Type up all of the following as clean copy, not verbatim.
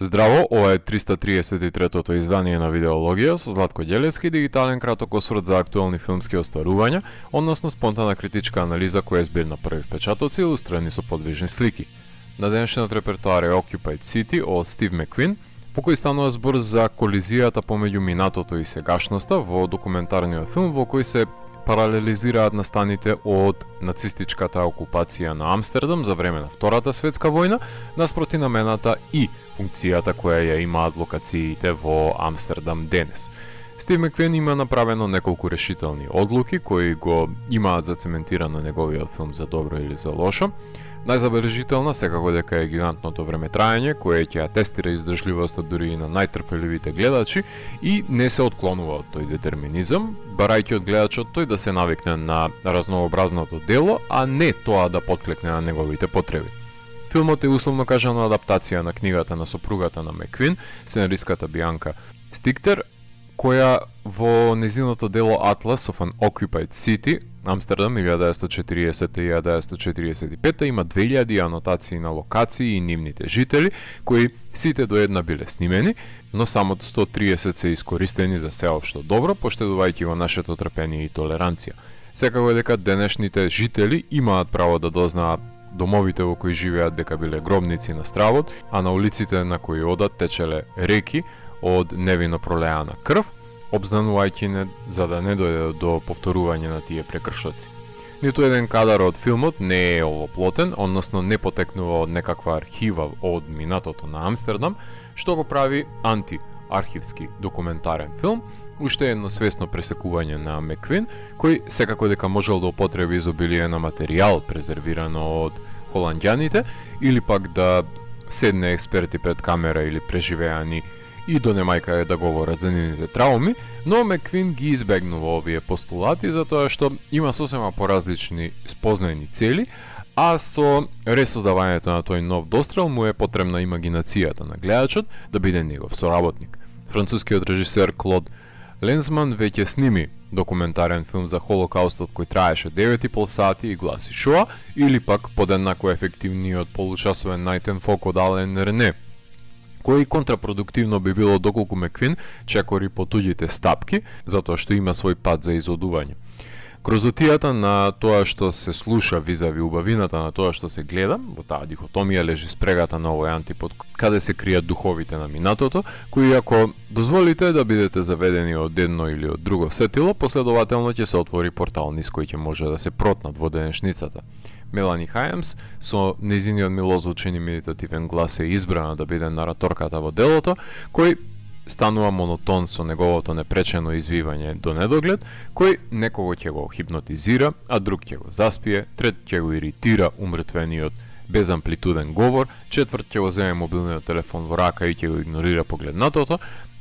Здраво, ова е 333-тото издание на Видеологија со Златко Ѓелевски, дигитален краток осврт за актуелни филмски остварувања, односно спонтана критичка анализа која е збир на први впечатоци илустрирани со подвижни слики. На денешниот репертоар е Occupied City од Стив Маквин, по кој станува збор за колизијата помеѓу минатото и сегашноста во документарниот филм во кој се паралелизираат настаните од нацистичката окупација на Амстердам за време на Втората светска војна, наспроти намената и функцијата која ја имаат локациите во Амстердам денес. Стив Маквин има направено неколку решителни одлуки кои го имаат зацементирано неговиот филм за добро или за лошо. Најзабележителна секако дека е гигантното времетраење, кое ќе ја тестира издржливоста дури и на најтрпеливите гледачи и не се отклонува од тој детерминизам, барајќи од гледачот тој да се навикне на разнообразното дело, а не тоа да потклекне на неговите потреби. Филмот е условно кажано адаптација на книгата на сопругата на Маквин, сценаристката Бианка Стиктер, која во незиното дело Atlas of an Occupied City, Амстердам 1940-1945 има 2000 анотации на локации и нивните жители, кои сите до една биле снимени, но само 130 се искористени за сеопшто добро, поштедувајќи го нашето трпение и толеранција. Секако дека денешните жители имаат право да дознаат домовите во кои живеат дека биле гробници на стравот, а на улиците на кои одат течеле реки од невино пролеана крв, обзнанувајќи не за да не дојде до повторување на тие прекршоци. Ниту еден кадар од филмот не е овоплотен, односно не потекнува од некаква архива од минатото на Амстердам, што го прави антиархивски документарен филм, уште едно свесно пресекување на Маквин, кој секако дека можел да употреби изобилие на материјал презервирано од холанѓаните, или пак да седне експерти пред камера или преживеани и до немајка да говорат за нивните трауми, но Маквин ги избегнува овие постулати затоа што има сосема поразлични спознајни цели, а со ресоздавањето на тој нов дострел му е потребна имагинацијата на гледачот да биде негов соработник. Францускиот режисер Клод Лензман веќе сними документарен филм за Холокаустот кој траеше 9,5 сати и гласи Шоа, или пак подеднакво ефективниот получасовен најтен фок од Ален Рене, кој контрапродуктивно би било доколку Маквин чекори по туѓите стапки, затоа што има свој пат за изодување. Грозотијата на тоа што се слуша визави убавината на тоа што се гледа, во таа дихотомија лежи спрегата на овој антипод, каде се кријат духовите на минатото, кои ако дозволите да бидете заведени од едно или од друго сетило, последователно ќе се отвори портал низ кој ќе може да се протнат во денешницата. Мелани Хајмс, со нејзиниот милозвучен и медитативен глас е избрана да биде нараторката во делото, кој станува монотон со неговото непречено извивање до недоглед, кој некого ќе го хипнотизира, а друг ќе го заспие, трет ќе го иритира умртвениот безамплитуден говор, четврт ќе го земе мобилниот телефон во рака и ќе го игнорира погледнатото,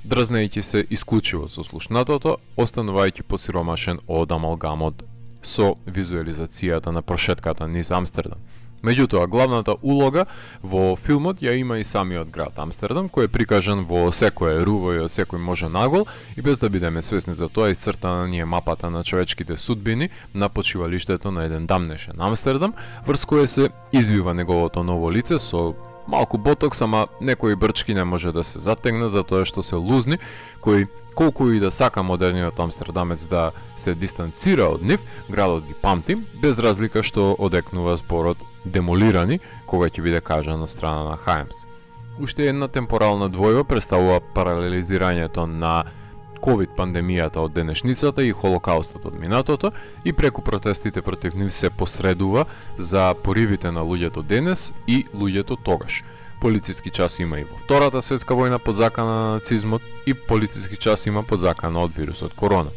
дразнејќи се исклучиво со слушнатото, останувајќи посиромашен од амалгамот со визуализацијата на прошетката низ Амстердам. Меѓутоа, главната улога во филмот ја има и самиот град Амстердам, кој е прикажан во секое руво и од секој може нагол, и без да бидеме свесни за тоа, исцртана ни е мапата на човечките судбини на почивалиштето на еден дамнешен Амстердам, врз кое се извива неговото ново лице со малку ботокс, ама некои брчки не може да се затегнат затоа што се лузни, кои колку и да сака модерниот амстердамец да се дистанцира од нив, градот ги памти, без разлика што одекнува зборот демолирани, кога ќе биде кажан од страна на Хајмс. Уште една темпорална двојба представува паралелизирањето на ковид пандемијата од денешницата и Холокаустот од минатото, и преку протестите против нив се посредува за поривите на луѓето денес и луѓето тогаш. Полициски час има и во Втората светска војна под закана на нацизмот и полициски час има под закана од вирусот корона.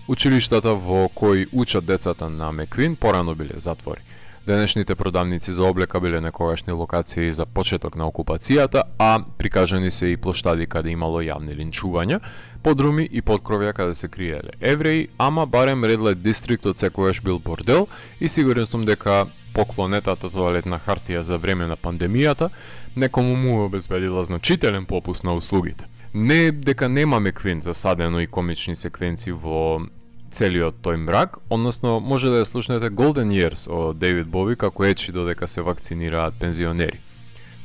Училиштата во кои учат децата на Маквин порано биле затвори. Денешните продавници за облека биле некогашни локации за почеток на окупацијата, а прикажани се и плоштади каде имало јавни линчувања, подруми и подкровја каде се криеле евреи, ама барем Red Light District од секогаш бил бордел и сигурен сум дека поклонетата тоалетна хартија за време на пандемијата некому му обезбедила значителен попуст на услугите. Не дека нема Маквин засадено и комични секвенци во целиот тој мрак, односно може да ја слушнете Golden Years од Дейвид Бови како ечи додека се вакцинираат пензионери.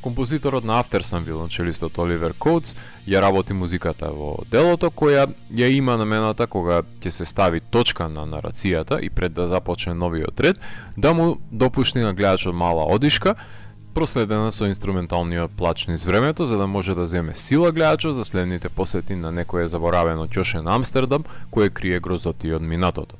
Композиторот на Aftersun, виолончелистот Оливер Коутс, ја работи музиката во делото, која ја има намената кога ќе се стави точка на нарацијата и пред да започне новиот ред, да му допушти на гледачот мала одишка, проследена со инструменталниот плач низ времето, за да може да земе сила гледачот за следните посети на некое заборавено ќоше на Амстердам, кое крие грозоти од минатото.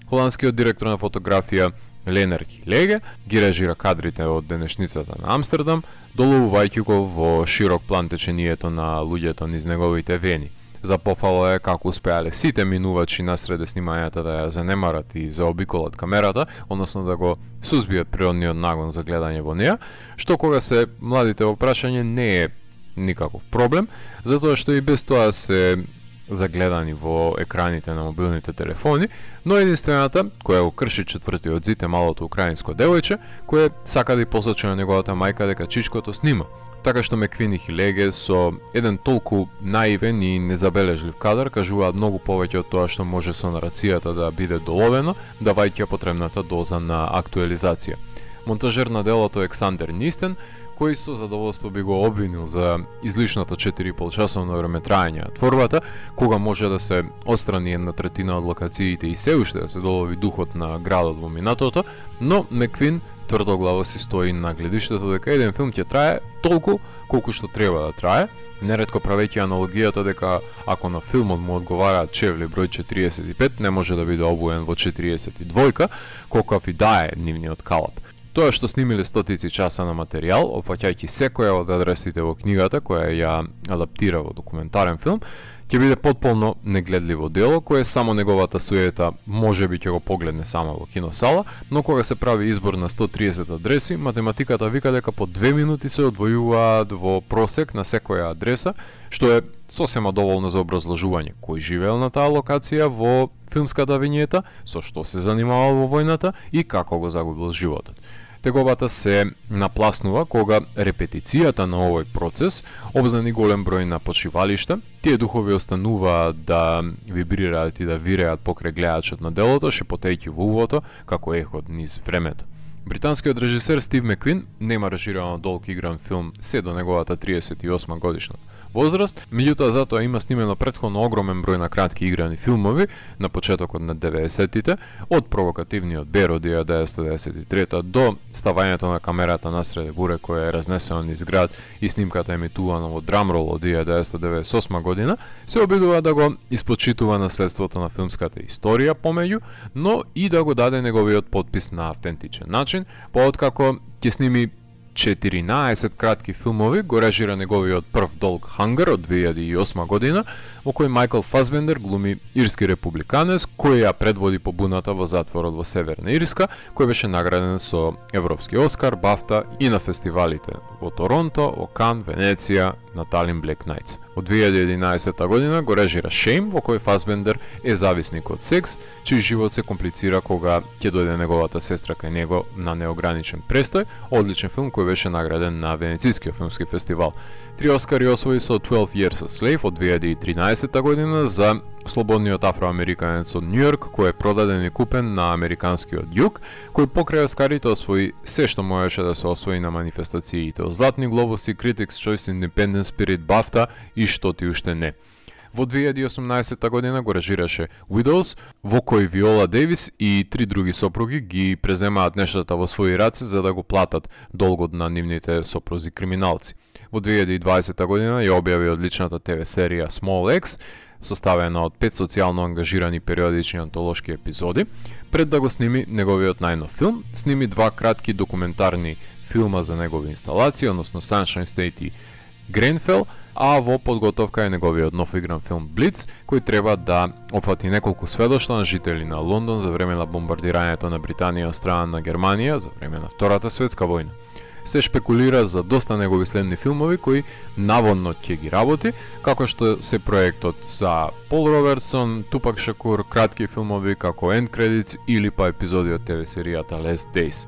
Холандскиот директор на фотографија Ленер Хилеге ги режира кадрите од денешницата на Амстердам, доловувајќи го во широк план течението на луѓето низ неговите вени. За пофало е како успеале сите минувачи насреде снимањата да ја занемарат и заобиколат камерата, односно да го сузбијат природниот нагон за гледање во неа, што кога се младите во прашање не е никаков проблем, затоа што и без тоа се загледани во екраните на мобилните телефони, но единствената која го крши четвртиот зид е малото украинско девојче, кое сака да ја посочи на неговата мајка дека чичкото снима. Така што Меквин и Хилеге со еден толку наивен и незабележлив кадар кажуваат многу повеќе од тоа што може со нарацијата да биде доловено, давајќи потребната доза на актуализација. Монтажер на делото Александер Нистен, кој со задоволство би го обвинил за излишното 4,5 часовно време траење на творбата, кога може да се отстрани една третина од локациите и се уште да се долови духот на градот во минатото, но Меквин тврдоглаво си стои на гледиштето дека еден филм ќе трае толку колку што треба да трае, неретко правејќи аналогијата дека ако на филмот му одговараат чевли број 45, не може да биде обуен во 42, колков и да е нивниот калап. Тоа што снимиле стотици часа на материјал, опфаќајќи секоја од адресите во книгата која ја адаптира во документарен филм, ќе биде потполно негледливо дело, кое само неговата суета можеби ќе го погледне само во киносала, но кога се прави избор на 130 адреси, математиката вика дека по 2 минути се одвојуваат во просек на секоја адреса, што е сосема доволно за образложување кој живеел на таа локација во филмската вињета, со што се занимавал во војната и како го загубил животот. Тегобата се напласнува кога репетицијата на овој процес обзнани голем број на почивалишта. Тие духови остануваат да вибрираат и да виреат покрај гледачот на делото, шепотејќи во увото како ехот низ времето. Британскиот режисер Стив Меквин нема режирано долг игран филм се до неговата 38 годишна возраст, меѓутоа затоа има снимено претходно огромен број на кратки играни филмови на почетокот на 90-тите, од провокативниот Бер од 1993 до ставањето на камерата насреде буре која е разнесена низ град и снимката емитувана во Драмрол од 1998 година, се обидува да го испочитува наследството на филмската историја помеѓу, но и да го даде неговиот подпис на автентичен начин, пооткако ќе сними 14 кратки филмови, го режира неговиот прв долг Хангар од 2008 година, во кој Майкл Фасбендер глуми ирски републиканец кој ја предводи побуната во затворот во Северна Ирска, кој беше награден со Европски Оскар, Бафта и на фестивалите во Торонто, во Кан, Венеција, на Талин Black Nights. Од 2011 година го режира Шейм, во кој Фасбендер е зависник од секс, чиј живот се комплицира кога ќе дојде неговата сестра кај него на неограничен престој, одличен филм кој беше награден на Венецискиот филмски фестивал. 3 Оскари освои со 12 Years a Slave од 2013 година за слободниот афроамериканец од Њујорк кој е продаден и купен на американскиот југ, кој покрај Оскарите освои се што можеше да се освои на манифестациите од Златни глобуси, Critics' Choice, Independent Spirit, Бафта и што ти уште не. Во 2018 година го режираше Widows, во кој Виола Девис и 3 други сопруги ги преземаат нештата во своји раце за да го платат долгот на нивните сопрузи криминалци. Во 2020 година ја објави одличната ТВ серија Small X, составена од 5 социјално ангажирани периодични антолошки епизоди. Пред да го сними неговиот најнов филм, сними 2 кратки документарни филма за негови инсталации, односно Sunshine State и Гренфел, а во подготовка е неговиот нов игран филм Блиц, кој треба да опфати неколку сведоштва на жители на Лондон за време на бомбардирањето на Британија од страна на Германија за време на Втората светска војна. Се шпекулира за доста негови следни филмови кои наводно ќе ги работи, како што се проектот за Пол Робертсон, Тупак Шакур, кратки филмови како End Credits или па епизоди од ТВ серијата Last Days.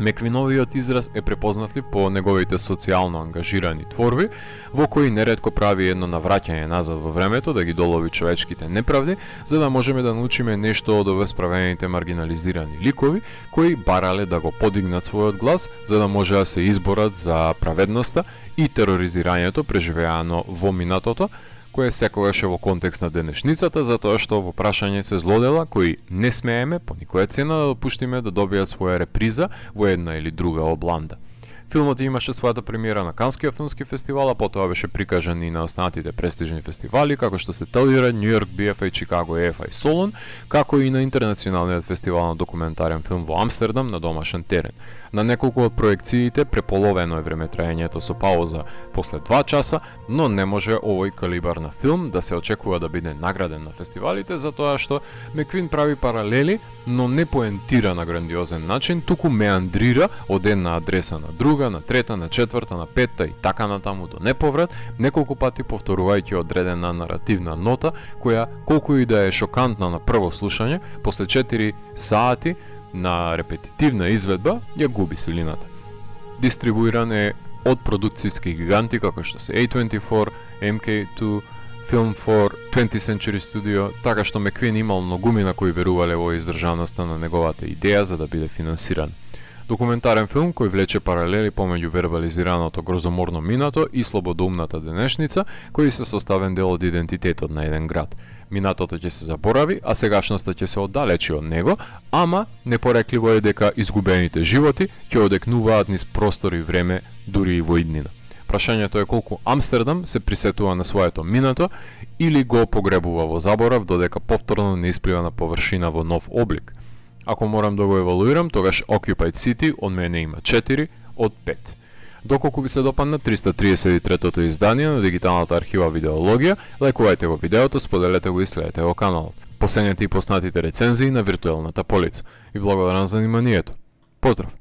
Меквиновиот израз е препознатлив по неговите социјално ангажирани творби, во кои неретко прави едно навраќање назад во времето да ги долови човечките неправди, за да можеме да научиме нешто од овесправените маргинализирани ликови, кои барале да го подигнат својот глас, за да може да се изборат за праведноста и тероризирањето преживеано во минатото, кое секогаш е во контекст на денешницата, затоа што во прашање се злодела кои не смееме по никоја цена да допуштиме да добијат своја реприза во една или друга обланда. Филмот имаше својата премиера на Канскиот филмски фестивал, а потоа беше прикажан и на останатите престижни фестивали, како што се Телјера, Нью Йорк, BFI, Чикаго, EFI, Солон, како и на интернационалниот фестивал на документарен филм во Амстердам на домашен терен. На неколку од проекциите преполовено е време траењето со пауза после 2 часа, но не може овој калибар на филм да се очекува да биде награден на фестивалите, затоа што Меквин прави паралели, но не поентира на грандиозен начин, туку меандрира од една адреса на друга, на трета, на четврта, на петта и така натаму до неповрат, неколку пати повторувајќи одредена наративна нота, која колку и да е шокантна на прво слушање, после 4 сати на репетитивна изведба ја губи силината. Дистрибуиран е од продукцијски гиганти како што се A24, MK2, Film 4, 20th Century Studio, така што Меквин имал многумина кои верувале во издржаноста на неговата идеја за да биде финансиран. Документарен филм кој влече паралели помеѓу вербализираното грозоморно минато и слободоумната денешница, кои се составен дел од идентитетот на еден град. Минатото ќе се заборави, а сегашноста ќе се оддалечи од него, ама непорекливо е дека изгубените животи ќе одекнуваат низ простор и време, дури и во иднина. Прашањето е колку Амстердам се присетува на своето минато или го погребува во заборав додека повторно не исплива на површина во нов облик. Ако морам да го евалуирам, тогаш Occupied City од мене има 4 од 5. Доколку ви се допадна 333-тото издание на дигиталната архива Видеологија, лајкувајте го видеото, споделете го и следете го каналот. Посењете и поснатите рецензии на виртуелната полица. И благодарам за вниманието. Поздрав!